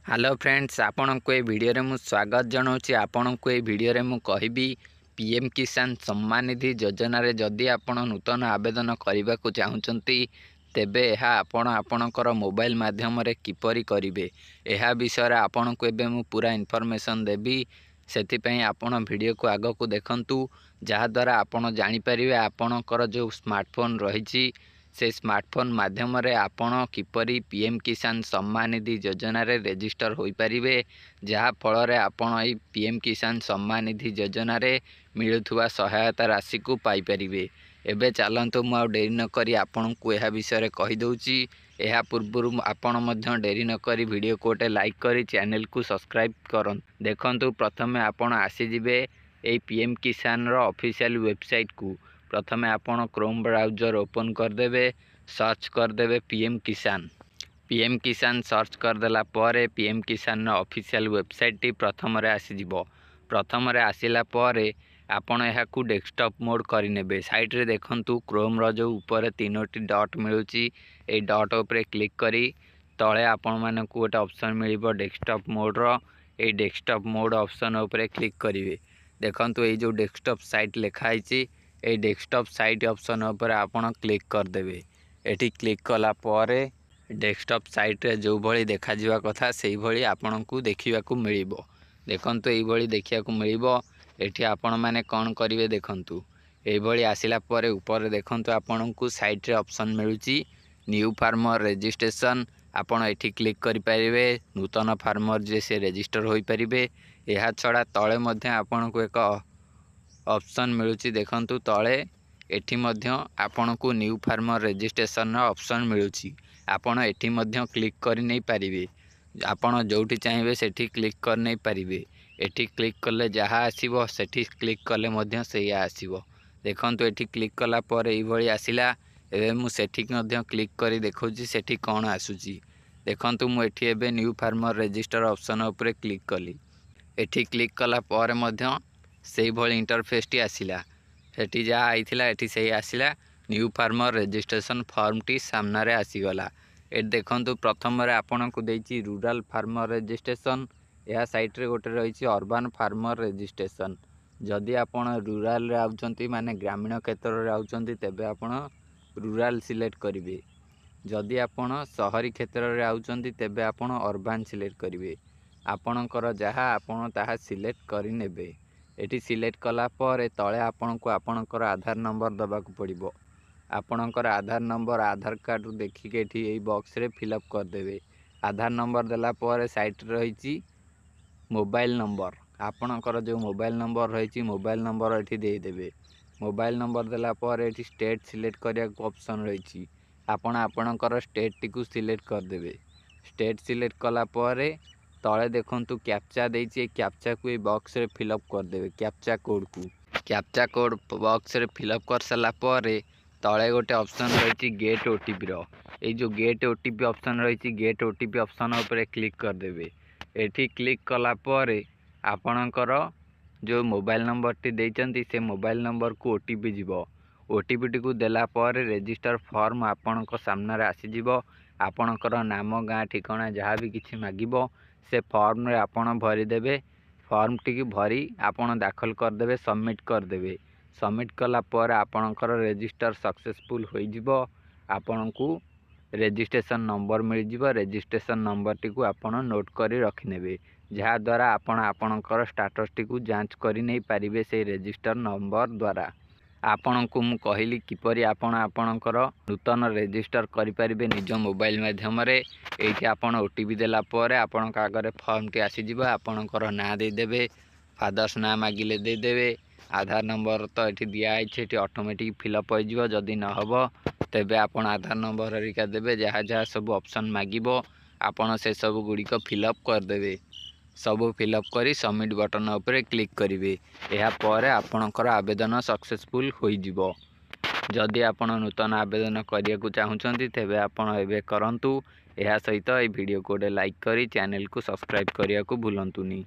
Hello friends, आपण को ये वीडियो रे मु स्वागत जनाऊँगी। आपण को ये वीडियो रे मु कहबी पीएम किसान सम्मान निधि योजना रे जदि आपण नूतन आवेदन करने को चाहूँगी तेबे यह आपणकर मोबाइल माध्यम रे किपरि करिवे यह विषय आपण को एबे मु पूरा इन्फॉर्मेशन देबी। सेतिपई आपण वीडियो को आग को देखंतु जहाद्वारा आपण जानीपारे आपणकर जो स्मार्टफोन रही से स्मार्टफोन माध्यम रे आपण किपरि पीएम किसान सम्मान निधि योजना रे रजिस्टर होई परिबे, जहा फल रे आपण ई पीएम किसान सम्मान निधि योजना रे मिलुथुवा सहायता राशि को पाई परिबे। एबे चलंतु मु डेरी न करी आपण को यह विषय रे कहि दउची। यह पूर्व आपण मध्य डेरी न करी वीडियो को गोटे लाइक करी चैनल को सब्सक्राइब करन। देखंतु प्रथमे आपण आसी जिवे ए पीएम किसान रो ऑफिशियल वेबसाइट को। प्रथमे आपण क्रोम ब्राउजर ओपन करदेवे, सर्च करदेवे पीएम किसान सर्च करदेला पर पीएम किसान ऑफिशियल वेबसाइट टी प्रथम रे आसी जिवो। प्रथम रे आसिला पर आपण यह को डेस्कटॉप मोड करिनेबे। साइड रे देखंतु क्रोम रो जो ऊपर तीनोटी डॉट मिलुची, ए डॉट ऊपर क्लिक करी तळे आपण माने को गोटे ऑप्शन मिलिबो डेस्कटॉप मोड रो। ए डेस्कटॉप मोड ऑप्शन ऊपर क्लिक करिवे। देखंतु ए जो डेस्कटॉप साइट लिखा हिची ए डेस्कटॉप साइट ऑप्शन ऊपर आपण क्लिक करदेवे। एठी क्लिक कला पर डेस्कटॉप साइट रे जो भली देखा जिवा कथा सेही भली आपण को देखिबा को मिलिबो। देखंतु एई भली देखिया को मिलिबो। एठी आपण माने कोन करिवे देखंतु एई भली आसिला पर ऊपर देखंतु आपण को साइट रे ऑप्शन मिलुची न्यू फार्मर रजिस्ट्रेशन। आपण एठी क्लिक करि परिबे, नूतन फार्मर जे से रजिस्टर होई परिबे। एहा छडा तळे मध्ये आपण को एक ऑप्शन मिलुची देखंतु तळे एठी मध्य आपण को न्यू फार्मर रजिस्ट्रेशन ऑप्शन मिलुची। आपण एठी मध्य क्लिक करि नै परिबे। आपण जोठी चाहिए सेठी क्लिक कर नै परिबे। एठी क्लिक कले जहा आसीबो सेठी क्लिक कले मध्य सेया आसीबो। देखंतु एठी क्लिक कला पर एई भली आसिला। एबे मु सेठी मध्य क्लिक करी देखौची सेठी कोन आसुची। देखंतु मु एठी एबे न्यू फार्मर रजिस्टर ऑप्शन ऊपर क्लिक कली। एठी क्लिक कला पर मध्य सेही भली इंटरफेस टी आसिला। सेठी जा आइथिला एठी सेही आसिला। न्यू फार्मर रजिस्ट्रेशन फॉर्म टी सामना रे आसीगला। ए देखंतु प्रथम रे आपण को देइची रूरल फार्मर रजिस्ट्रेशन। यह साइट रे गोटे रही अर्बन फार्मर रजिस्ट्रेशन। जदि आपण रूरल रे आउचंती माने ग्रामीण क्षेत्र रे आउचंती तेबे आपण रूरल सिलेक्ट करिवे। जदि आपण शहरी क्षेत्र रे आउचंती तेबे आपण अर्बन सिलेक्ट करिवे। आपणकर जहा आपण ताहा सिलेक्ट करि नेबे। एटी सिलेक्ट कला पर तळे आपण को आपणकर आधार नंबर दबा को पड़िबो। आपणकर आधार नंबर आधार कार्ड देखि के एठी एई बॉक्स रे फिल अप कर देबे। आधार नंबर देला पर साइट रही मोबाइल नंबर। आपणकर जो मोबाइल नंबर रही मोबाइल नंबर एठी दे देबे। मोबाइल नंबर देला पर एठी स्टेट सिलेक्ट करिया को ऑप्शन रही। आपण आपणकर स्टेट टी को सिलेक्ट कर देबे। स्टेट सिलेक्ट कला पर तळे देखंतु कैप्चा देइछि। कैप्चा को ए बॉक्स रे फिल अप कर देबे। कैप्चा कोड बॉक्स रे फिल अप कर सला पर तळे गोटे ऑप्शन रही गेट ओटीपी रो। ए जो गेट ओटीपी ऑप्शन रही गेट ओटीपी ऑप्शन ऊपर क्लिक कर देबे। एठी क्लिक कला पर आपणकर जो मोबाइल नंबर टी देइचंती से मोबाइल नंबर को ओटीपी जीवो। ओटीपी टी को देला पर रजिस्टर फॉर्म आपणक सामना रे आसी जीवो। आपणकर नाम गाँ ठिकाना जहाँ भी किछि मागिबो से फॉर्म रे आपण भरी देबे। फॉर्म टी भरी आपण दाखल कर देबे, सबमिट कर देबे। सबमिट कला पर आपणकर रजिस्टर सक्सेसफुल होई जिवो। आपण को रजिस्ट्रेशन नंबर मिल जिवो। रजिस्ट्रेशन नंबर टी को आपण नोट करी रखि नेबे, जहा द्वारा आपण आपणकर स्टेटस टी को जांच करि नै परिबे से रजिस्टर नंबर द्वारा। आपण को मु कहली किपरि आपण आपणकर नूतन रजिस्टर करि परिबे निज मोबाइल माध्यम रे। एठी आपण ओटीपी देला पर आपण आगरे फॉर्म टी आसी जिवो। आपणकर ना दे देबे, फादर्स ना मागिले दे देबे। आधार नंबर तो ये दिया है ऑटोमेटिक फिलअप हो। जदि न हो तेबे आपण आधार नंबर हरिका देबे। जहाँ जहाँ सब ऑप्शन मागिबो आपण से सब गुड़िक फिलअप करदेबे। सब फिलअप करी सबमिट बटन ऊपर क्लिक करेंगे। यापर आपणकर आवेदन सक्सेसफुल हो जिवो। जदि आपण नूतन आवेदन करिया को चाहूँगी तेबे आपण एबे करंतु। या सहित ए वीडियो को लाइक करी चैनल को सब्सक्राइब करिया को भूलंतुनी।